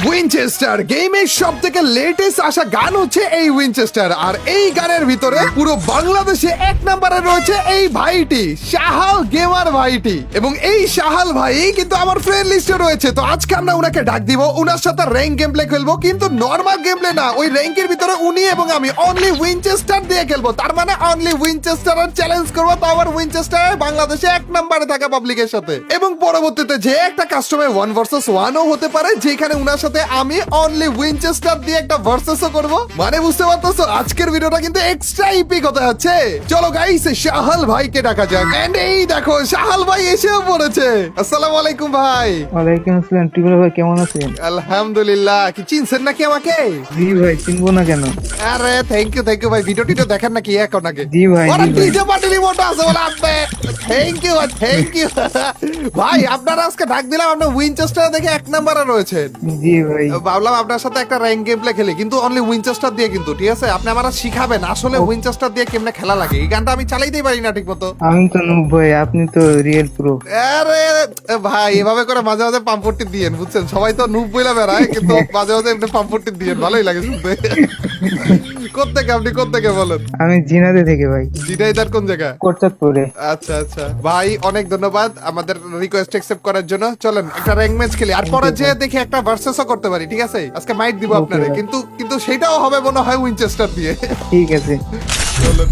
Winchester গেমের সবথেকে latest আসা গান হচ্ছে এই উইনচেস্টার, আর এই গানের ভিতরে পুরো বাংলাদেশে এক নম্বরে রয়েছে এই ভাইটি শাহাল গেমার ভাইটি, এবং এই শাহাল ভাই কিন্তু আমার ফ্রেন্ড লিস্টে রয়েছে। তো আজকে আমরা উনাকে ডাক দিব, উনার সাথে র্যাঙ্ক গেম প্লে খেলবো, কিন্তু নরমাল গেম প্লে না, ওই র্যাঙ্কের ভিতরে উনি এবং আমি অনলি উইনচেস্টার দিয়ে খেলবো। তার মানে অনলি উইনচেস্টার চ্যালেঞ্জ করবো, তো আবার উইনচেস্টার বাংলাদেশে এক নম্বরে থাকা পাবলিকের সাথে, এবং পরবর্তীতে যে একটা কাস্টমে 1 ভার্সেস 1ও হতে পারে, যেখানে উনার সাথে আমি অনলি উইনচেস্টার দিয়ে একটা ভার্সেসও করব। মানে বুঝতে পারতেছো আজকের ভিডিওটা কিন্তু এক্সট্রা ইপিক হতে যাচ্ছে। চলো গাইস শাহাল ভাইকে ডাকা যাক। এন্ড এই দেখো শাহাল ভাই এসেও পড়েছে। আসসালামু আলাইকুম ভাই। ওয়ালাইকুম আসসালাম। টিপুরা ভাই কেমন আছেন? আলহামদুলিল্লাহ। কি চিনছেন নাকি আমাকে? জি ভাই, চিনবো না কেন? আরে থ্যাংক ইউ ভাই। ভিডিও টিডিও দেখেন নাকি এখন আগে? জি ভাই, ওরা জি ভাই। ডিজে পার্টি রিমোট আছে বলে আপনি। থ্যাংক ইউ ভাই। আপনারা আজকে ডাক দিলাম, আপনার উইনচেস্টার দেখে এক নম্বরে রয়েছেন। জি ভাই। ভাবলাম আপনার সাথে একটা র্যাঙ্ক গেম প্লে খেলি, কিন্তু অনলি উইনচেস্টার দিয়ে, কিন্তু ঠিক আছে আপনি আমার শিখাবেন আসলে উইনচেস্টার দিয়ে কেমনে খেলা লাগে। এই গানটা আমি চালাইতেই পারি না ঠিক মতো। আমি তো নুব ভাই, আপনি তো রিয়েল প্রো। আরে ভাই এভাবে করে মাঝে মাঝে পাম্পটি দিয়েন, বুঝছেন? সবাই তো নুব বইলা বেড়ায়, কিন্তু মাঝে মাঝে এমনি পাম্পটি দিয়েন, ভালোই লাগে শুনতে। কোত্থেকে আপনি কোত্থেকে বলেন? আমি জিনাদে থেকে ভাই। জিনাইদার কোন জায়গা? কোটচাঁদপুরে। আচ্ছা আচ্ছা ভাই, অনেক ধন্যবাদ আমাদের রিকোয়েস্ট অ্যাকসেপ্ট করার জন্য। চলেন একটা র্যাঙ্ক ম্যাচ খেলি, আর পরে যে দেখি একটা ভার্সেসও করতে পারি, ঠিক আছে? আজকে মাইট দিব আপনারে, ভাই। কিন্তু সেটাও হবে মনে হয় উইনচেস্টার দিয়ে। ঠিক আছে। চলেন।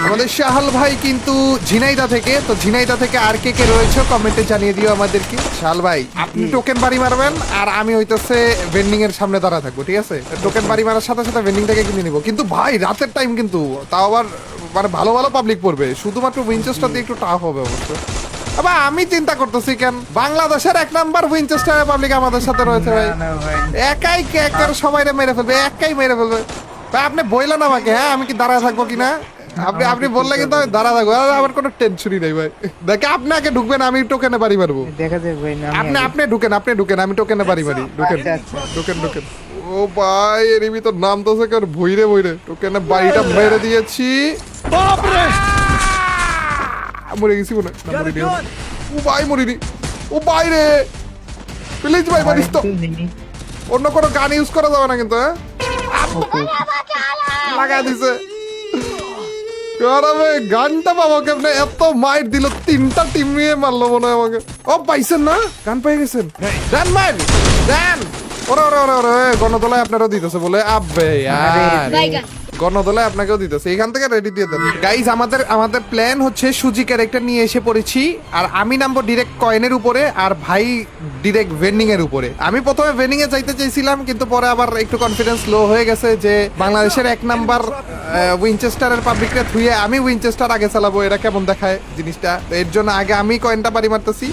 আমাদের শাহাল ভাই কিন্তু ঝিনাইদা থেকে, তো ঝিনাইদা থেকে আর কে কে রয়েছে কমেন্টে জানিয়ে দিও আমাদেরকে। শাহাল ভাই আপনি টোকেন বাড়ি মারবেন, আর আমি হইতেছে ভেন্ডিং এর সামনে দাঁড়া থাকবো, ঠিক আছে? টোকেন বাড়ি মারার সাথে সাথে ভেন্ডিং থেকে কিনে নিবো, কিন্তু ভাই রাতের টাইম, কিন্তু তাও আবার মানে ভালো ভালো পাবলিক পড়বে, শুধুমাত্র উইনচেস্টার দিয়ে একটু টাফ হবে অবশ্য। আবার আমি চিন্তা করতেছি কেন বাংলাদেশের এক নাম্বার উইনচেস্টার পাবলিক আমাদের সাথে রয়েছে ভাই। না ভাই, একাই কেকার সবাইরে মেরে ফেলবে, একাই মেরে ফেলবে ভাই। আপনি বললেন আমাকে, হ্যাঁ আমি কি দাঁড়ায় থাকবো কিনা? আপনি বললে কিন্তু আমি দাঁড়া থাকবো, আমার কোনো টেনশনই নেই ভাই। দেখে আপনাকে ঢুকবেন, আমি টোকেনে বাড়ি মারবো। দেখা যাক ভাই। না আপনি ঢুকেন, আমি টোকেনে বাড়ি মারি। ঢুকেন আচ্ছা, আচ্ছা। ঢুকেন। ও ভাই এরই ভিতর নাম তো সে ভইরে টোকেনে বাড়িটা মেরে দিয়েছি। মরে গেছি মনে হয়। না, মরিনি। ও ভাই মরিনি। ও ভাই রে, প্লিজ ভাই মারিস তো। অন্য কোনো গান ইউজ করা যাবে না কিন্তু, হ্যাঁ? লাগা দিছে। আরে গানটা পাবো কেমনে? এত মাইট দিল, 3টা টিম নিয়ে মারলো মনে হয় আমাকে। ও পাইছেন না? গান পেয়ে গেছেন? দেন মাইট দেন। ওরে গণদোলায় আপনারও দিতেছে বলে। আবে গণদোলায় আপনাকেও দিতেছে, এখান থেকে রেডি দিয়ে দেন। গাইজ আমাদের প্ল্যান হচ্ছে সুজি ক্যারেক্টার নিয়ে এসে পড়েছি, আর আমি নামবো ডিরেক্ট কয়েনের উপরে, আর ভাই ডিরেক্ট ভেন্ডিং এর উপরে। আমি প্রথমে ভেন্ডিং এ যাইতে চাইছিলাম, কিন্তু পরে আবার একটু কনফিডেন্স লো হয়ে গেছে যে বাংলাদেশের এক নাম্বার উইনচেস্টারের পাবলিকটা থুয়ে আমি উইনচেস্টার আগে চালাবো, এটা কেমন দেখায় জিনিসটা। এর জন্য আগে আমি কয়েনটা বাড়ি মারতেছি।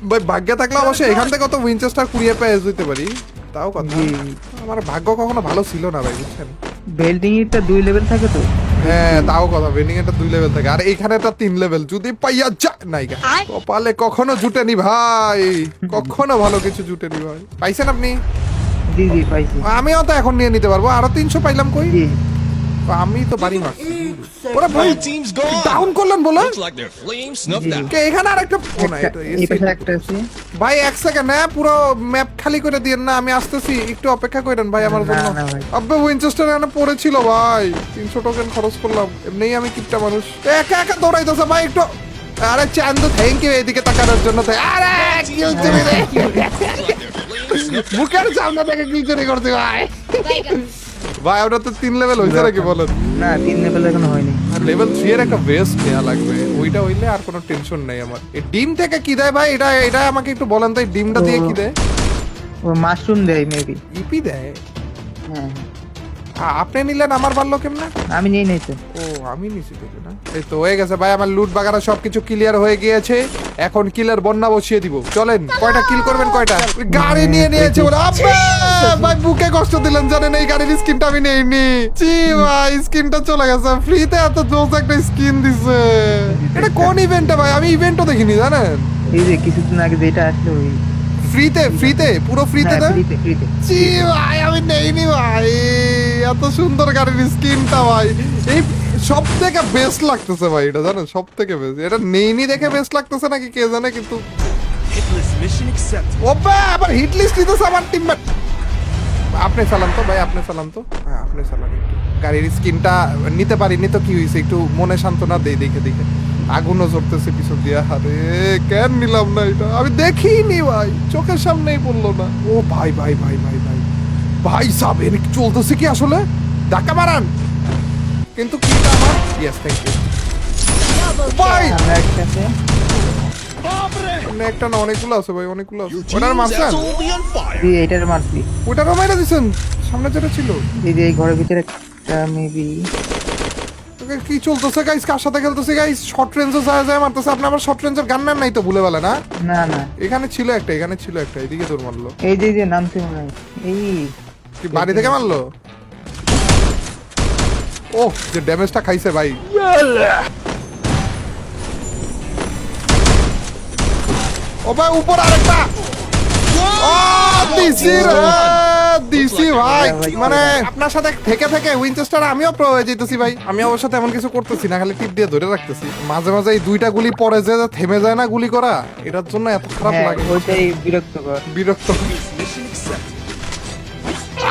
ভাই ভাগ্যে থাকলে অবশ্যই এখান থেকে কত উইনচেস্টার কুড়িয়ে পেয়ে যেতে পারি, তাও কথা। আমার ভাগ্য কখনো ভালো ছিল না ভাই, বুঝছেন? বেল্ডিং এর 2 লেভেল থাকে তো। হ্যাঁ তাও কথা, ভেন্ডিং এটা 2 লেভেল থাকে, আর এইখানে এটা 3 লেভেল। যদি পাইয়া যায় নাইগা, কপালে কখনো জুটেনি ভাই, কখনো ভালো কিছু জুটেনি ভাই। পাইছেন আপনি? জি জি পাইছি। আমিও তো এখন নিয়ে নিতে পারবো, আরো 300 পাইলাম কই। জি। তো আমি তো বাড়ি মারছি। ওরে ভাই ডাউন করলেন বলে কে? এখানে আরেকটা এই পাশে একটা আছে। ভাই 1 সেকেন্ড, হ্যাঁ পুরো ম্যাপ খালি করে দিয়েন না, আমি আসতেছি, একটু অপেক্ষা করেন ভাই আমার জন্য। না ভাই। আব্বে উইনচেস্টার এখানে পড়েছিল ভাই, 300 টোকেন খরচ করলাম, এমনিই আমি কিপটা মানুষ। একা একা দৌড়াইতেছে ভাই একটু। আরে চান্দু থ্যাংক ইউ এদিকে তাকানোর জন্য। আরে কিল চুরি রে, বুকের সামনে থেকে কিল চুরি করতে ভাই। ভাই ওটা তো 3 লেভেল হইছে নাকি বলেন? না, 3 লেভেল এখনো হয়নি। আর লেভেল 3 এর একটা বেস্ট দেয়া লাগবে, ওইটা হইলে আর কোনো টেনশন নাই আমার। এই ডিম থেকে কি দেয় ভাই? এটা আমাকে একটু বলেন তো, এই ডিমটা দিয়ে কি দেয়? ও মাশরুম দেয় মেবি। ইপি দেয়? হ্যাঁ, আপনি নিলেন, আমার বাড়লো কেমনে? আমি নেই নাই তো। ও আমি নিছি তো না। এই তো হয়ে গেছে ভাই, আমার লুট বাগারা সবকিছু ক্লিয়ার হয়ে গিয়েছে। এখন কিলের বন্যা বসিয়ে দিব। চলেন, কয়টা কিল করবেন? কয়টা? ওই গাড়ি নিয়ে নিয়েছে ওরা। আব্বে ভাই বুকে কষ্ট দিলেন, জানেন এই গাড়ির স্কিনটা আমি নেইনি। জি ভাই স্কিনটা চলে গেছে, ফ্রিতে এত জোস একটা স্কিন দিছে। এটা কোন ইভেন্টে ভাই? আমি ইভেন্টও দেখিনি জানেন। এই যে কিছুদিন আগে যেটা আসলো ওই ফ্রিতে পুরো ফ্রিতে দেয়। ফ্রিতে। জি ভাই আমি নেইনি ভাই, এত সুন্দর গাড়ির স্কিনটা ভাই। এই সব থেকে বেস্ট লাগতেছে ভাই, এটা জানেন সব থেকে বেস্ট। এটা নেইনি দেখে বেস্ট লাগতেছে নাকি কে জানে, কিন্তু ওবা আবার হিট লিস্ট দিতেছে আমার টিমমেট। আপনি চালান তো ভাই, আপনি চালান তো। হ্যাঁ আপনি চালান একটু। গাড়ির স্কিনটা নিতে পারিনি তো কি হয়েছে, একটু মনে সান্ত্বনা দেই দেখে দেখে। আগুনও জ্বলতেছে পিছন দিয়ে। আরে কেন নিলাম না এটা, আমি দেখিনি ভাই, চোখের সামনেই পড়লো না। ও ভাই ভাই ভাই ভাই ভাই ভাই সাব, এর কি চলতেছে কি আসলে? ধাক্কা মারান কিন্তু কিটা আমার। ইয়েস থ্যাংক ইউ ভাই। আমরা একসাথে মানে একটা না, অনেকগুলো আছে ভাই, অনেকগুলো আছে। ওটার মারছেন? দিয়ে এটার মারছি। ওটারও মাইরা দিছেন? সামনে যেটা ছিল। এই যে এই ঘরের ভিতরে একটা মেবি। তোকে কি চলতেছে গাইস, কার সাথে খেলতেছে গাইস? শর্ট রেঞ্জে যায় যায় মারতেছে। আপনি আবার শর্ট রেঞ্জের গান নাই তো ভুলে বলে না? না না, এখানে ছিল একটা, এখানে ছিল একটা, এদিকে তোর মারলো। এই যে যে নামতে মনে হয় এই কি বাড়ি থেকে মারলো? ওহ যে ড্যামেজটা খাইছে ভাই। ও ভাই উপর আরেকটা। ও দিছি রে, দিছি ভাই। মানে আপনার সাথে থেকে থেকে উইনচেস্টার আমিও প্রো হয়ে যেতেছি ভাই। আমি অবশ্য তেমন কিছু করতেছি না, খালি টিপ দিয়ে ধরে রাখতেছি। মাঝে মাঝে এই দুইটা গুলি পরে যে থেমে যায় না গুলি করা, এটার জন্য এত খারাপ হ্যাঁ, লাগে, ওইটাই বিরক্তকর। বিরক্ত।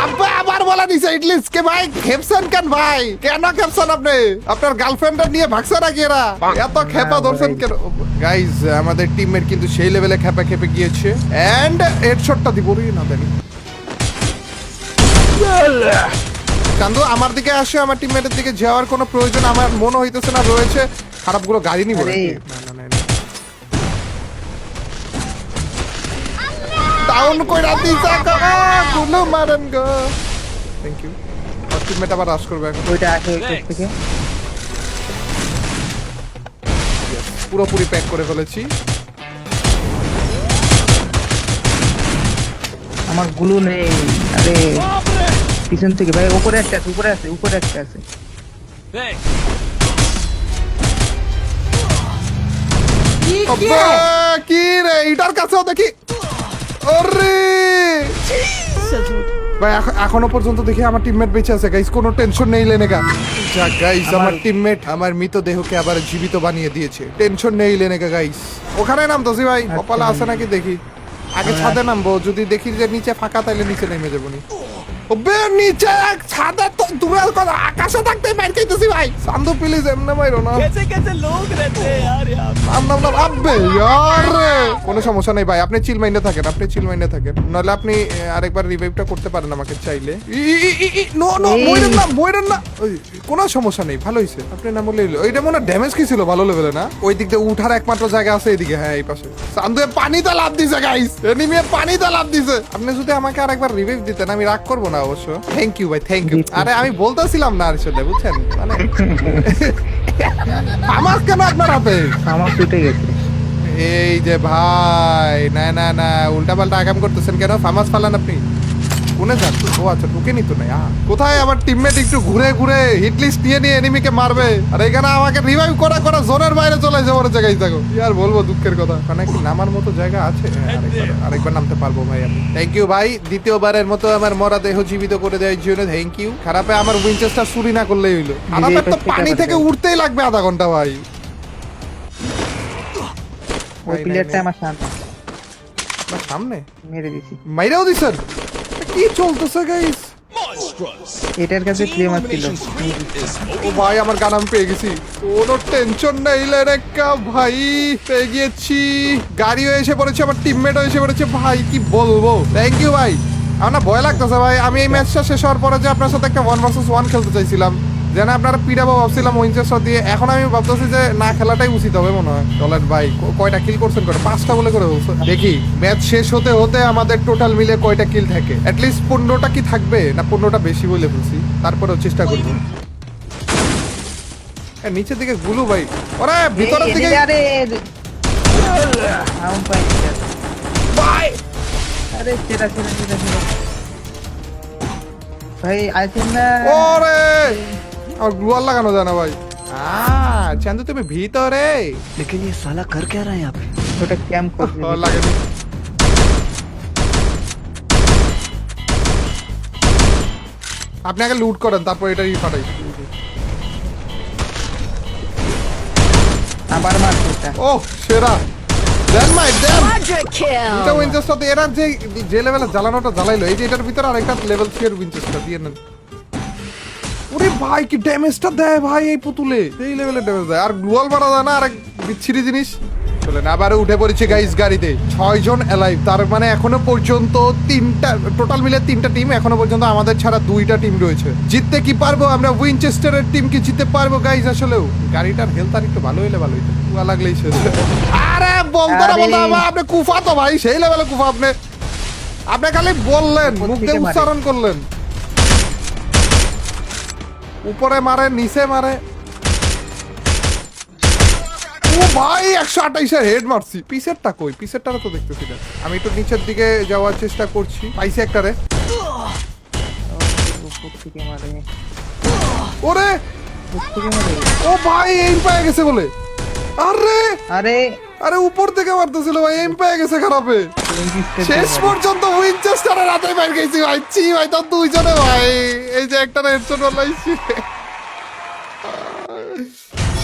আব্বা আবার বলা দিছে ইটলিস কে ভাই, খেপছেন কেন ভাই? কেন খেপছেন আপনি? আপনার গার্লফ্রেন্ডটা নিয়ে ভাগছে নাকি এরা? এত খেপা ধরছেন কেন? গাইজ আমাদের টিমমেট কিন্তু সেই লেভেলে খেপা খেপে গিয়েছে। এন্ড হেডশটটা দিব রে না জানি। চান্দু আমার দিকে আসে, আমার টিমমেটের দিকে যাওয়ার কোনো প্রয়োজন আমার মনে হইতেছে না রয়েছে। খারাপগুলো গাড়ি নিব আরে। না না না। ডাউন কইরা দিছা গো, গুলো মারেন গো। Thank you. আর টিমমেট আবার রাশ করবে এখন। ওইটা আসে ওই কোষ থেকে। পুরোপুরি প্যাক করে ফেলেছি। আমার গুলো নেই। আরে পিছন থেকে ভাই, উপরে একটা আছে, উপরে আছে, উপরে একটা আছে। আব্বা, কি রে এটার কাছেও দেখি। আরে ভাই এখনো পর্যন্ত দেখি আমার টিমমেট বেঁচে আছে গাইস, কোনো টেনশন নেই লেনেগা। যাক গাইস আমার টিমমেট আমার মৃতদেহকে আবার জীবিত বানিয়ে দিয়েছে, টেনশন নেই লেনেগা গাইস। ওখানে নামতেছি ভাই, কপালে আছে নাকি দেখি। আগে ছাদে নামবো, যদি দেখি যে নিচে ফাঁকা তাইলে নিচে নেমে যাবো নি। ওবে নিচে ছাদে তো দূরের কথা, আকাশে থাকতে মার খাইতেছি ভাই। সান্দু প্লিজ এমনে মাইরো না। कैसे कैसे लोग रहते हैं यार यहाँ पे। নাম নাম নাম আব্বে ইয়ার। কোনো সমস্যা নেই ভাই, আপনি চিল মাইন্ডে থাকেন, আপনি চিল মাইন্ডে থাকেন। নাহলে আপনি আরেকবার রিভাইভটা করতে পারেন আমাকে চাইলে। নো নো মইরেন না। ওই কোনো সমস্যা নেই, ভালো হইছে। আপনি না বললে ওইটা মনে ড্যামেজ কি ছিল ভালো লেভেলে না? ওই দিক দিয়ে উঠার একমাত্র জায়গা আছে এদিকে, হ্যাঁ এই পাশে। সান্দুয়ে পানিতে লাফ দিছে গাইস, এনিমি পানিতে লাফ দিছে। আপনি যদি আমাকে আরেকবার রিভাইভ দিতেন আমি রাগ করব না অবশ্য। থ্যাংক ইউ ভাই, থ্যাংক ইউ। আরে আমি বলতেছিলাম না আসলে বুঝছেন মানে আমার কেন আপনার হাতে আমার ছুটে গেছে। এই যে ভাই না না না উল্টা পাল্টা আগাম করতেছেন কেন? ফামাস ফালান আপনি কোনে যান? ও আচ্ছা ঢুকে নিত না। কোথায় আমার টিমমেট একটু ঘুরে ঘুরে হিট লিস্ট নিয়ে নিয়ে এনিমিকে মারবে, আর এখানে আমাকে রিভাইভ করা করা জোনের বাইরে চলে যাবে ওর জায়গায় থাকো। কি আর বলবো, দুঃখের কথা। ওখানে কি নামার মতো জায়গা আছে? হ্যাঁ, আরেকবার নামতে পারবো ভাই আমি। থ্যাংক ইউ ভাই, দ্বিতীয়বারের মতো আমার মরা দেহ জীবিত করে দেওয়ার জন্য থ্যাংক ইউ। খারাপে আমার উইনচেস্টার চুরি না করলেই হইলো। খারাপের তো পানি থেকে উঠতেই লাগবে আধা ঘন্টা ভাই। ওই প্লেয়ারটা আমার সামনে আপনার সামনে মেরে দিছি। মাইরাও দিছেন? কি চলতেছে গাইস? এটার কাছে ক্লেমার ছিল। ও ভাই আমার গান আমি পেয়ে গেছি, কোনো টেনশন নেই লেরেকা ভাই, পেয়ে গিয়েছি। গাড়িও এসে পড়েছে, আমার টিমমেটও এসে পড়েছে ভাই, কি বলবো। থ্যাংক ইউ ভাই। আমার না ভয় লাগতেছে ভাই, আমি এই ম্যাচটা শেষ হওয়ার পরে যে আপনার সাথে একটা 1 vs 1 খেলতে চাইছিলাম, যেন আপনারা পিডাবো ভাবছিলাম উইনচেস্টার দিয়ে। এখন আমি ভাবতেছি যে না খেলাটাই উচিত হবে মনে হয়। ডলার ভাই কয়টা কিল করছেন? করে 5টা বলে করে বলছে। দেখি ম্যাচ শেষ হতে হতে আমাদের টোটাল মিলে কয়টা কিল থাকে। অ্যাটলিস্ট 15টা কি থাকবে না 15টা বেশি বলে বলছি, তারপরেও চেষ্টা করবো। নিচের দিকে গুলু ভাই, ওরে ভিতরের দিকে আরে আউন পাই ভাই। আরে সেটা ভাই আছেন না। ওরে আমার গ্লুয়াল লাগানো যায় না ভাই। চান্দু তুমি ভিতরে। लेकिन ये साला कर क्या रहा है यहाँ पे। ওটা ক্যাম্প করছে। ও, লাগেনি। আপনি আগে লুট করেন তারপর এটা ফাটাই। আবার মারছে এটা। ও সেরা। দেন মাইট দেন Quadra kill. এটা উইনচেস্টার দিয়ে এরা যে লেভেলে জ্বালানোটা জ্বালাইলো এই যে এটার ভিতরে আরেকটা লেভেল 3 এর উইনচেস্টার দিয়ে নেন ওরে ভাই কি ড্যামেজটা দেয় ভাই এই পুতুলে এই লেভেলে ড্যামেজ দেয় আর গ্লোয়াল মারা যায় না আরেক বিচ্ছিরি জিনিস চলেন আবারও উঠে পড়েছে গাইস গাড়িতে 6 জন অ্যালাইভ তার মানে এখনো পর্যন্ত তিনটা টোটাল মিলে তিনটা টিম এখনো পর্যন্ত আমাদের ছাড়া দুইটা টিম রয়েছে জিততে কি পারবো আমরা উইনচেস্টারের টিম কি জিততে পারবো গাইস আসলেও গাড়িটার হেলথ আর একটু ভালো হইলে ভালো হইতো কুয়া লাগলেই শেষ আরে বলতো না বলতো আপনি কুফা তো ভাই সেই লেভেলে কুফা আপনি খালি বললেন মুখ দিয়ে উচ্চারণ করলেন উপরে মারে নিচে মারে ও ভাই 128 এর হেড মারছি পিসেরটা কই পিসেরটা তো দেখতেছি না আমি একটু নিচের দিকে যাওয়ার চেষ্টা করছি পাইছি একটারে উপর থেকে মারে ওরে উপর থেকে মারে ও ভাই এইম পেয়ে গেছে বলে আরে আরে আরে উপর থেকে মারতেছিল ভাই এইম পেয়ে গেছে খারাপে শেষ পর্যন্ত উইনচেস্টারের হাতে বাইরে গেছি ভাই চি ভাই তো দুইজনে ভাই এই যে একটা হেডশট লাইছি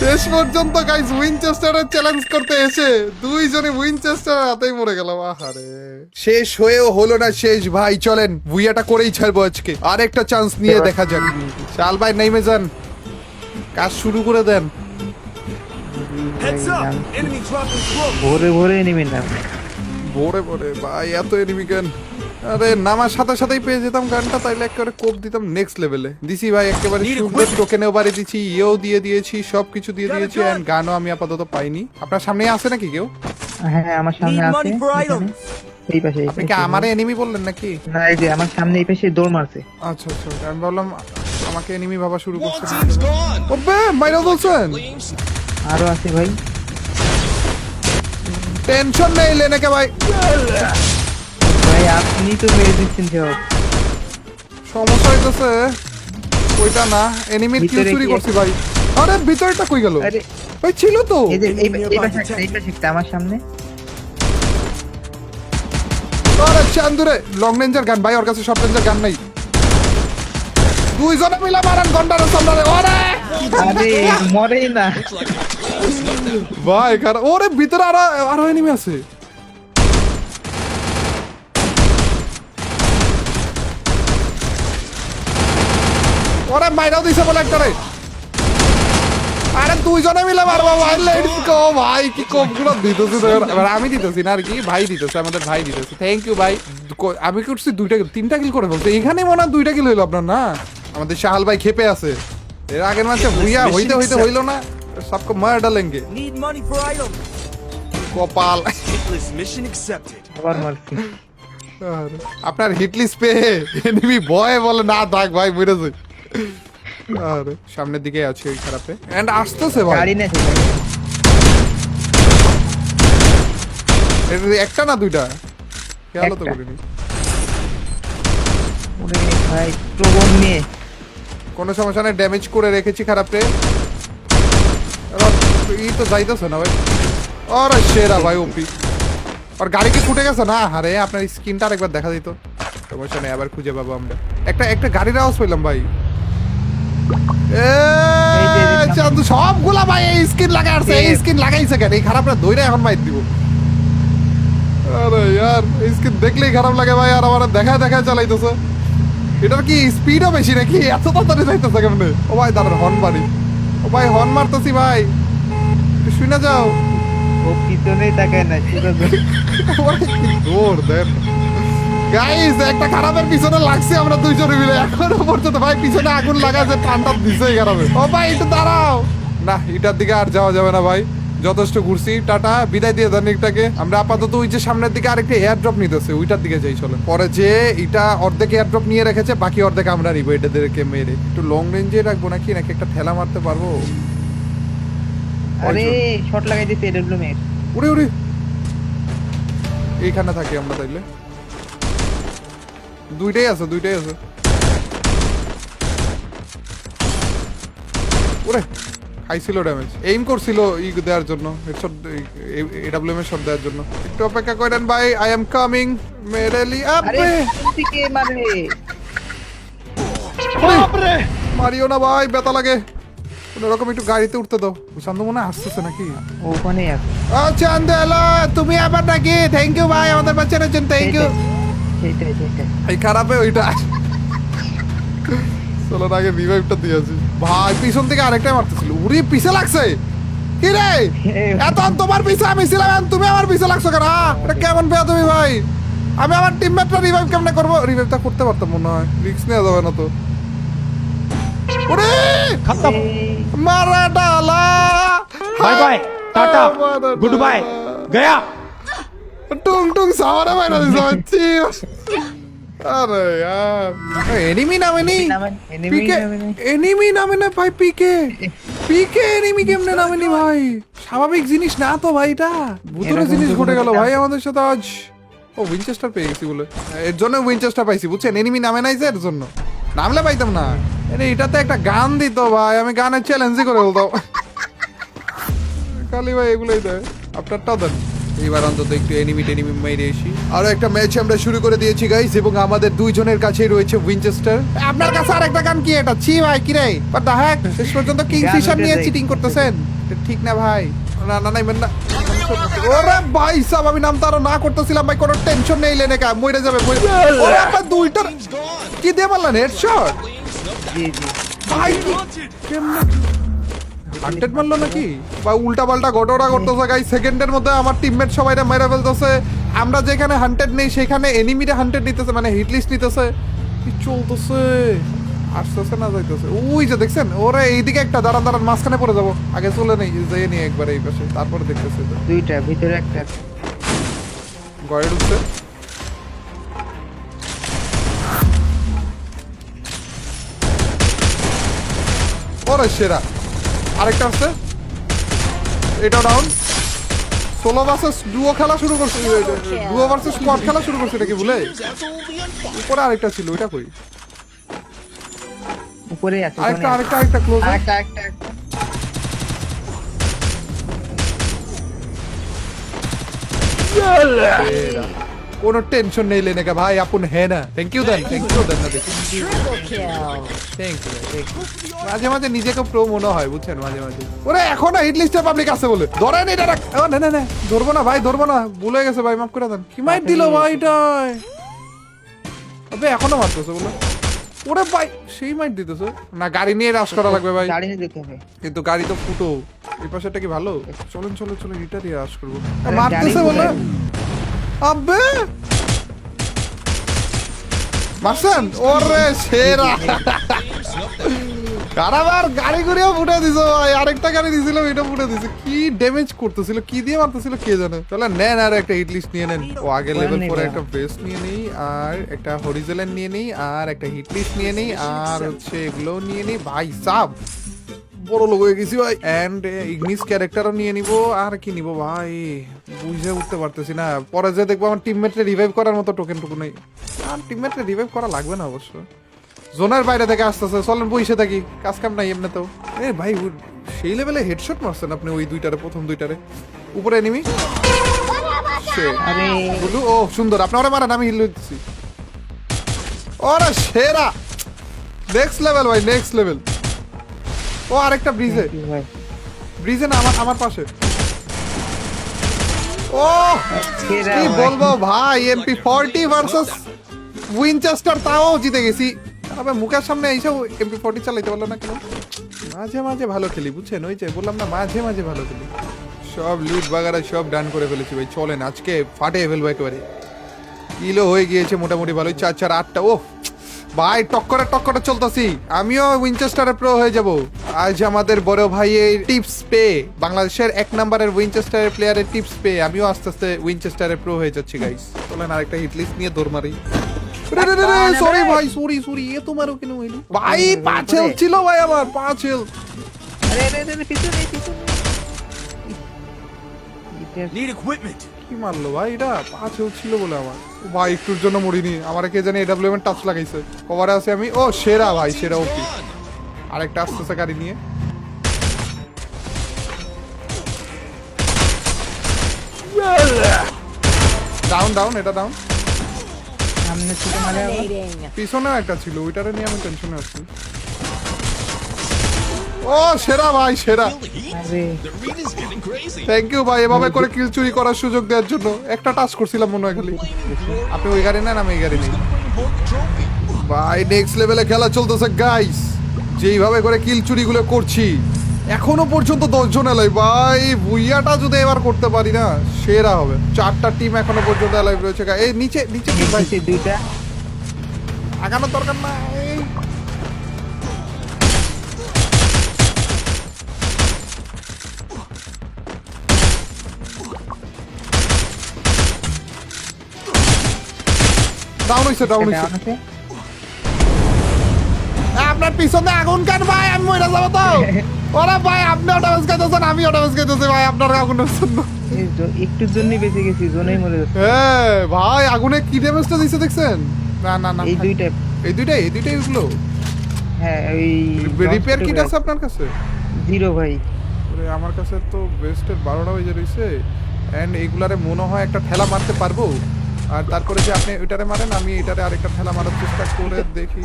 শেষ পর্যন্ত গাইস উইনচেস্টারের চ্যালেঞ্জ করতে এসে দুইজনে উইনচেস্টারের হাতেই মরে গেলাম আহারে শেষ হয়েও হলো না শেষ ভাই চলেন বুইয়াটা করেই ছাড়বো আজকে আরেকটা চান্স নিয়ে দেখা যাক চাল ভাই নেমে যান কাজ শুরু করে দেন Heads up! Enemy dropping smoke. ভোরে ভোরে নেমে না ভোরে ভোরে ভাই এত এনিমি গান আরে নামার সাথে সাথেই পেয়ে যেতাম গানটা তাইলে একেবারে কোপ দিতাম নেক্সট লেভেলে দিছি ভাই একেবারে সুন্দর টোকেনেও বাড়ি দিচ্ছি ইয়েও দিয়ে দিয়েছি সবকিছু দিয়ে দিয়েছি এন্ড গানও আমি আপাতত পাইনি আপনার সামনেই আছে নাকি কেউ হ্যাঁ আমার সামনে Need আছে money for এখানে। items. এই পাশে এই আপনি কি পাশে। আমারে এনিমি বললেন নাকি না এই যে আমার সামনে এই পাশে দৌড় মারছে আচ্ছা আচ্ছা আমি ভাবলাম আমাকে এনিমি ভাবা শুরু করছে Team's gone. ওবে মাইরা বলছেন আরো আছে ভাই টেনশন নেই লেনেকে ভাই ভাই আপনি তো মেরে দিচ্ছেন সব সমস্যা হইতেছে ওইটা না এনিমির কিল ভিতরে চুরি কি করছি ভাই আরে ভিতরটা কই গেল আরে ভাই ছিল তো এই যে এই পাশে একটা আমার সামনে আরে চান্দুরে লং রেঞ্জার গান ভাই ওর কাছে শর্ট রেঞ্জার গান নাই দুইজনে মিলে মারান গন্ডারে সামনে ওরে আরে মরেই না ভাই কার ওরে ভিতরে আরো এনিমি আছে ওরে মাইরাও দিছে বলে একটারে আরে দুইজনে মিলে মারবো ভাই লেটস গো ভাই কি কোপগুলো দিতেছি এবার আমি দিতেছি না আর কি ভাই দিতেছে আমাদের ভাই দিতেছে থ্যাংক ইউ ভাই আমি করছি তিনটা কিল করে বলতে এখানে মনে হয় 2টা কিল হইলো আপনার না আমাদের শাহাল ভাই খেপে আছে এর আগের ম্যাচে ভুইয়া হইতে হইলো না সবকে মার ডালেঙ্গে Need money for items. কপাল Hitless mission accepted. আবার মারছি আপনার হিটলিস্ট পেয়ে এনিমি ভয়ে বলে না থাক ভাই মরে যাই আরে সামনের দিকে আছে ওই খারাপে এন্ড আসতেছে ভাই গাড়ি নেছে এর একটা না দুইটা খেয়াল তো একটা। করিনি ওরে ভাই প্রবণ নিয়ে কোনো সমস্যা নেই ড্যামেজ করে রেখেছি খারাপে এই তো যাইতেছে না ভাই আরে সেরা ভাই ওপি আর গাড়ি কি ফুটে গেছে না আরে আপনার স্ক্রিনটা আরেকবার দেখা দিত সমস্যা নেই আবার খুঁজে পাবো আমরা একটা গাড়ির আওয়াজ পেলাম ভাই চান্দু সবগুলা ভাই এই স্কিন লাগাই আসছে এই স্কিন লাগাইছে কেন এই খারাপটা দইরা এখন মাইর দিব আরে यार এই স্কিন দেখলেই খারাপ লাগে ভাই আর আমার দেখা চালাইতেছে এটার কি স্পিডও বেশি নাকি এত তাড়াতাড়ি যাইতেছে কেমনে ও ভাই দাঁড়ান হর্ন মারি ও ভাই হর্ন মারতেছি ভাই একটু শুনে যাও ও পিছনেই তাকায় না পুরো দৌড় দেন গাইস একটা খারাপের পিছনে লাগছে আমরা দুইজনে মিলে এখনো পর্যন্ত ভাই পিছনে আগুন লাগাছে টানটা দিছেই খারাপে ও ভাই একটু দাঁড়াও না এটার দিকে আর যাওয়া যাবে না ভাই যথেষ্ট ঘুরছি টাটা বিদায় দিয়ে দেন এটাকে আমরা আপাতত ওই যে সামনের দিকে আরেকটা এয়ার ড্রপ নিতেছে ওইটার দিকে যাই চলেন পরে যে এটা অর্ধেক এয়ার ড্রপ নিয়ে রেখেছে বাকি অর্ধেক আমরা নিবো এটাদেরকে মেরে একটু লং রেঞ্জে রাখবো নাকি একটা ঠেলা মারতে পারবো আরে শট লাগাই দিতে এডব্লিউ এর উড়ে এইখানে থাকি আমরা তাইলে দুইটাই আছে ওরে খাইছিল ড্যামেজ এইম করছিল ই দেওয়ার জন্য হেডশট এডব্লিউএম এর শট দেওয়ার জন্য একটু অপেক্ষা করেন ভাই আই এম কামিং মেরেলি আরে আপে থেকে মারে মারিও না ভাই ব্যথা লাগে কোনোরকম একটু গাড়িতে উঠতে দাও চান্দু মনে হয় আসতেছে নাকি ওখানেই আছে ও চান্দু হ্যালো তুমি আবার নাকি থ্যাংক ইউ ভাই আমাদের বাচ্চাদের জন্য থ্যাংক ইউ সেইটাই এই খারাপে ওইটা চলো না আগে রিভাইভটা দিয়েছি ভাই পিছন থেকে আরেকটাই মারতেছিল উড়ি পিছে লাগছে কি রে এত তোমার পিছে আমি ছিলাম আর তুমি আমার পিছে লাগছো কেন এটা কেমন পেয়ে তুমি ভাই আমি আমার টিমমেটটা রিভাইভ কেমনে করবো রিভাইভটা করতে পারতাম মনে হয় রিস্ক নেওয়া যাবে না তো ওরে खत्म মারা ডালা बाय बाय टाटा गुड बाय गया টুং টুং সাওয়ারে বাইরে দিছি আরে यार এনিমি নামে নি পিকে এনিমি নামে না ভাই পিকে পিকে এনিমি কেমনে নামে নি ভাই স্বাভাবিক জিনিস না তো ভাই এটা ভূতের জিনিস ঘটে গেল ভাই আমাদের সাথে আজ ও উইনচেস্টার পেয়ে গেছি বলে এর জন্য উইনচেস্টার পাইছি বুঝছেন এনিমি নামে নাই যে এর জন্য নামলে পাইতাম না আরে এটাতে একটা গান দিত ভাই আমি গানের চ্যালেঞ্জই করে বলতাম কালি ভাই এগুলোই দেয় আপনারটাও দেন এবার অন্তত একটু এনিমি টেনিমি মেরে এসি আরো একটা ম্যাচ আমরা শুরু করে দিয়েছি গাইস এবং আমাদের দুইজনের কাছেই রয়েছে উইনচেস্টার আপনার কাছে আরেকটা গান কি এটা ছি ভাই কি রে বাট দা হ্যাক শেষ পর্যন্ত কিংফিশার নিয়ে চিটিং করতেছেন এটা ঠিক না ভাই না না না না ওরে ভাই সাহেব আমি নাম তারও না করতেছিলাম ভাই কোনো টেনশন নেই লেনে কা মরে যাবে ওরে আপনার দুইটা কি দিয়ে বললেন হেডশট জি জি ভাই কেমনে হান্টেড মারলো নাকি বা উল্টা পাল্টা ঘটনা করতেছে গাই সেকেন্ডের মধ্যে আমার টিমমেট সবাইরা মেরে ফেলতেছে আমরা যেখানে হান্টেড নেই সেখানে এনিমিরা হান্টেড নিতেছে মানে হিট লিস্ট নিতেছে কি চলতেছে আসতেছে না যাইতেছে ওই যে দেখছেন ওরে এইদিকে একটা দাঁড়ান দাঁড়ান মাঝখানে পড়ে যাবো আগে চলে নেই যেয়ে নিয়ে একবার এই পাশে তারপরে দেখতেছে দুইটা ভিতরে একটা আছে। গড়ে ঢুকছে ওরে সেরা আরেকটা আছে এটা ডাউন সোলো ভার্সেস ডুও খেলা শুরু করছে ডুও ভার্সেস স্কোয়াড খেলা শুরু করছে নাকি ভুলে উপরে আরেকটা ছিল ওইটা কই উপরেই আছে আরেকটা ক্লোজ আরেকটা কোনো টেনশন নেই লেনে কা ভাই আপন है না থ্যাংক ইউ দেন না দেখি থ্যাংক ইউ মাঝে মাঝে নিজেকে প্রো মনে হয় বুঝছেন মাঝে মাঝে ওরে এখনো হিট লিস্টের পাবলিক আছে বলে ধরেন এটা ও না না না ধরবো না ভাই ধরবো না ভুলে গেছে ভাই মাফ করে দেন কি মাইট দিল ভাই এটাই আবে এখনো মারতেছে বলে ওরে ভাই সেই মাইট দিতেছে না গাড়ি নিয়ে রাশ করা লাগবে ভাই গাড়ি নিয়ে যেতে হবে কিন্তু গাড়ি তো ফুটো এই পাশেটা কি ভালো চলেন এটা দিয়ে রাশ করবো মারতেছে বলে আবে মারছেন ওরে সেরা কারাবার গাড়ি ঘুরেও ফুটে দিছো ভাই আরেকটা গাড়ি দিছিল এটা ফুটে দিছে কি ড্যামেজ করতেছিল কি দিয়ে মারতেছিল কে জানে চলে নেন আর একটা হিট লিস্ট নিয়ে নেন ও আগে লেভেল 4 একটা বেস নিয়ে নেই আর একটা হরিজোনাল নিয়ে নেই আর একটা হিট লিস্ট নিয়ে নেই আর হচ্ছে এগুলো নিয়ে নেই ভাই সাব বড় লোক হয়ে গেছি ভাই এন্ড ইগনিস ক্যারেক্টারও নিয়ে নিব আর কি নিব ভাই বুঝে উঠতে পারতেছি না পরে যে দেখবো আমার টিমমেটরে রিভাইভ করার মতো টোকেন নেই আর টিমমেটরে রিভাইভ করা লাগবে না অবশ্য জোনের বাইরে থেকে আসতেছে চলেন বসে থাকি কাজ কাম নাই এমনিতেও এ ভাই সেই লেভেলে হেডশট মারছেন আপনি ওই দুইটারে প্রথম দুইটারে উপরে এনিমি আরে বলু ও সুন্দর আপনি ওরা মারেন আমি হিল দিচ্ছি ওরে সেরা নেক্সট লেভেল ভাই নেক্সট লেভেল ও আরেকটা ব্রিজে না আমার পাশে ও কি বলবো ভাই MP40 ভার্সেস উইনচেস্টার তাও জিতে গেছি আবে মুখের সামনে এসে MP40 চালাইতে পারলো না কেন মাঝে মাঝে ভালো খেলি বুঝছেন ওই যে বললাম না মাঝে মাঝে ভালো খেলি সব লুট বাগারা সব ডান করে ফেলেছি ভাই চলেন আজকে ফাটিয়ে ফেলবো একেবারে কিলো হয়ে গিয়েছে মোটামুটি ভালোই 4-8টা ও ভাই টক্করে চলতেছি আমিও উইনচেস্টারে প্রো হয়ে যাব আজ আমাদের বড় ভাইয়ের টিপস পেয়ে বাংলাদেশের 1 নম্বরের উইনচেস্টারের প্লেয়ারের টিপস পেয়ে আমিও আস্তে আস্তে উইনচেস্টারে প্রো হয়ে যাচ্ছি গাইস চলেন আরেকটা হিট লিস্ট নিয়ে দৌড় মারি সরি ভাই সরি এ তোমারও কেন হইলো ভাই 5 হেলথ ছিল ভাই আমার 5 হেলথ আরে পিছনে Need equipment. কি মারলো ভাই এটা 5 হেলথ ছিল বলে আমার ভাই একটুর জন্য মরিনি আমার কে জানি এডব্লিউএম টাচ লাগাইছে কভারে আছে আমি ও সেরা ভাই সেরা ওপি আরেকটা আসতেছে গাড়ি নিয়ে ডাউন এটা ডাউন সামনে থেকে মারে পিছনেও একটা ছিল ওইটারে নিয়ে আমি টেনশনে আছি ও ও সেরা ভাই সেরা, আরে The arena's getting crazy. Thank you ভাই এভাবে করে কিল চুরি করার সুযোগ দেওয়ার জন্য। একটা টাচ করছিলাম মনে হয় খালি। আপনি ওই গাড়ি নেন, আমি এই গাড়ি নেই Hold the trophy. ভাই। নেক্সট লেভেলে খেলা চলতেছে গাইস, যেইভাবে করে কিল চুরি গুলো করছি এখনো পর্যন্ত 10 জন এলাই ভাই। বুইয়াটা যদি এবার করতে পারি না সেরা হবে। 4টা টিম এখনো পর্যন্ত লাইভ রয়েছে। এই নিচে নিচে ভাই, নিচে দুইটা। আগানোর দরকার নাই। ডাউন হইছে ডাউন এটা হইছে। আছে। আপনার পিছনে আগুন কেন ভাই? আমি মরে যাবো তো। ওরা ভাই আপনি ড্যামেজ খাইতেছেন, আমিও ড্যামেজ খাইতেছি ভাই আপনার আগুনের জন্য। এই একটুর জন্যই বেঁচে গেছি, জন্যই মরে যাচ্ছে। হ্যাঁ ভাই আগুনে কি ড্যামেজটা দিছে দেখছেন? না না না এই দুইটা। এই দুইটাই এগুলো। হ্যাঁ ওই রিপেয়ার কিট আছে আপনার কাছে? 0 ভাই। ওরে, আমার কাছে তো বেস্টের 12টা বেজে রয়েছে। এন্ড এইগুলারে মনে হয় একটা ঠেলা মারতে পারবো। আর তারপরে যে আপনি ওইটারে মারেন, আমি এটারে আরেকটা ঠেলা মারার চেষ্টা করে দেখি।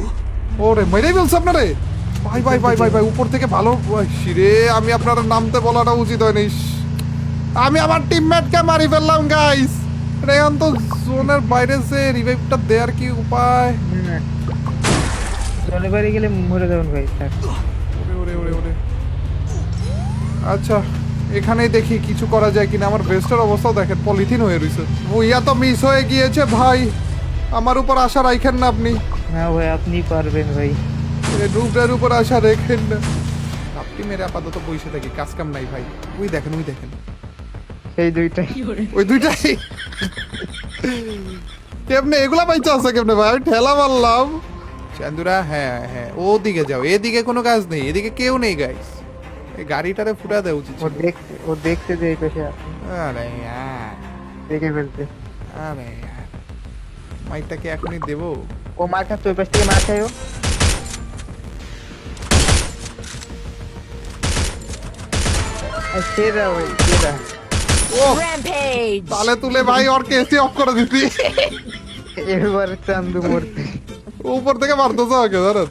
ওরে মেরেই বলছে আপনারে ভাই ভাই ভাই ভাই ভাই উপর থেকে ভালো শিরে। আমি আপনার নামতে বলাটা উচিত হয়নি। আমি আমার টিমমেটকে মারি ফেললাম গাইস। এখন তো জোনের বাইরে যে রিভাইভটা দেওয়ার কি উপায়? জলে বাড়ি গেলে মরে যাবেন ভাই। থাক। ওরে ওরে ওরে ওরে। আচ্ছা এখানেই দেখি কিছু করা যায় কিনা। আমার বেস্টের অবস্থাও দেখেন পলিথিন হয়ে রয়েছে। ভুইয়া তো মিস হয়ে গিয়েছে ভাই, আমার উপর আশা রাখেন না আপনি। হ্যাঁ ভাই আপনি পারবেন ভাই। রুবরার উপর আশা রেখেন না আপনি। মেরে আপাতত বসে থাকি, কাজ কাম নাই ভাই। ওই দেখেন ওই দেখেন সেই দুইটাই। ওই দুইটাই। কেমনে এগুলা পাইতে আছে কেমনে ভাই? ঠেলা মারলাম চান্দুরা। হ্যাঁ হ্যাঁ ওদিকে যাও, এদিকে কোনো কাজ নেই, এদিকে কেউ নেই গাইস। এই গাড়িটারে ফুটা দেওয়া উচিত ও ছিল। দেখতে যে এই পাশে আরে ইয়ার, দেখে ফেলতে। আরে ইয়ার, মাইকটাকে এখনই দেবো। ও মার খাচ্ছে, ওই পাশ থেকে মার খায় ও। সেরা ভাই সেরা। ও Rampage! তালে তুলে ভাই ওর কেসি অফ করে দিছি। এবার চান্দু মরতে। উপর থেকে মারতেছে ওকে জানেন,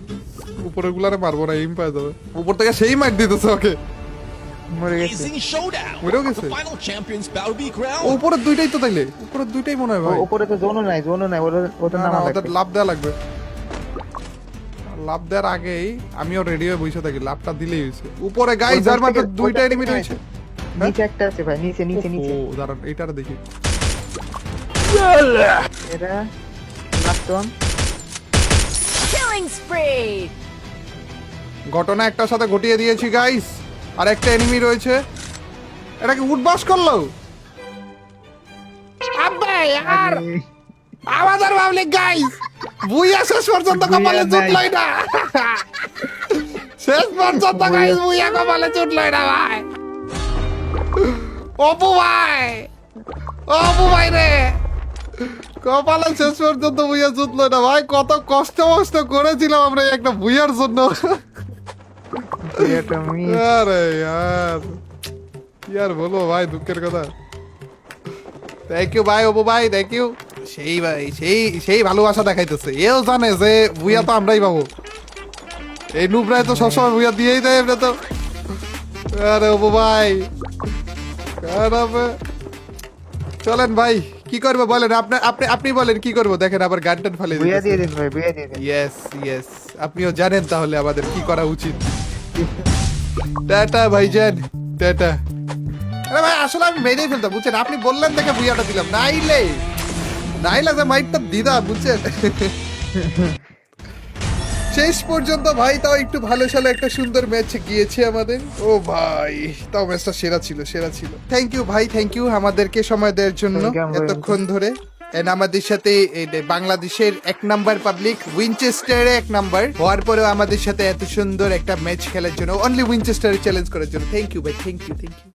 উপরের গুলারে মারবো না, এম পাই যাবে। উপর থেকে সেই মার দিতেছে ওকে। মরে গেছে। Amazing showdown. Where'o gেছে? The final champions bout to be crowned. উপরের দুইটাই তো তাইলে, উপরের দুইটাই মনে হয় ভাই। উপরে তো জোনও নাই, জোনও নাই। ওটা না, না, নামা ওদের লাগবে। লাভ দেওয়া লাগবে। লাভ দেওয়ার আগেই আমিও রেডি হয়ে বসে থাকি, লাভটা দিলেই হয়েছে। উপরে গাই যার মাত্র দুইটা এনিমি রয়েছে। নিচে একটা আছে ভাই, নিচে নিচে নিচে। ও দাঁড়ান এইটারে দেখি। এরা লাস্ট ওয়ান। Killing spree! ঘটনা একটার সাথে ঘটিয়ে দিয়েছি গাইস। আর একটা এনিমি রয়েছে। এটা কি উঠবাস করলো? আব্বা আর আমাদের পাবলিক গাইস বুইয়া শেষ পর্যন্ত কপালে জুটলই না। শেষ পর্যন্ত গাইস বুইয়া কপালে জুটলই না ভাই। অপু ভাই, অপু ভাই রে, কপালে শেষ পর্যন্ত বুইয়া জুটলই না ভাই। কত কষ্ট মষ্ট করেছিলাম আমরা এই একটা বুইয়ার জন্য। এটা আমি আরে यार यार বলো ভাই, দুঃখের কথা। থ্যাংক ইউ ভাই, অপু ভাই থ্যাংক ইউ। সেই ভাই সেই ভালোবাসা দেখাইতেছে। এও জানে যে বুইয়া তো আমরাই পাবো। এই নুবরাই তো সবসময় বুইয়া দিয়েই দেয় এমনি তো। আরে অপু ভাই খারাপ। চলেন ভাই কি করবো বলেন? আপনি বলেন কি করবো? দেখেন আবার গান টান ফালে বুয়া দিয়ে দিন ভাই, বুয়া দিয়ে দিন। ইয়েস ইয়েস, আপনিও জানেন তাহলে আমাদের কি করা উচিত। টাটা ভাইজান, টাটা। আরে ভাই আসলে আমি মেরেই ফেলতাম বুঝছেন, আপনি বললেন দেখে বুইয়াটা দিলাম। নাইলে যে মাইকটা দিদা বুঝছেন। শেষ পর্যন্ত ভাই তাও একটু ভালো সালে একটা সুন্দর ম্যাচ গিয়েছে আমাদের। ও ভাই তাও ম্যাচটা সেরা ছিল, সেরা ছিল। থ্যাংক ইউ ভাই, থ্যাংক ইউ আমাদেরকে সময় দেওয়ার জন্য এতক্ষণ ধরে। এন্ড আমাদের সাথে বাংলাদেশের 1 নাম্বার পাবলিক উইনচেস্টারে 1 নাম্বার হওয়ার পরেও আমাদের সাথে এত সুন্দর একটা ম্যাচ খেলার জন্য, অনলি উইনচেস্টারে চ্যালেঞ্জ করার জন্য থ্যাংক ইউ ভাই, থ্যাংক ইউ।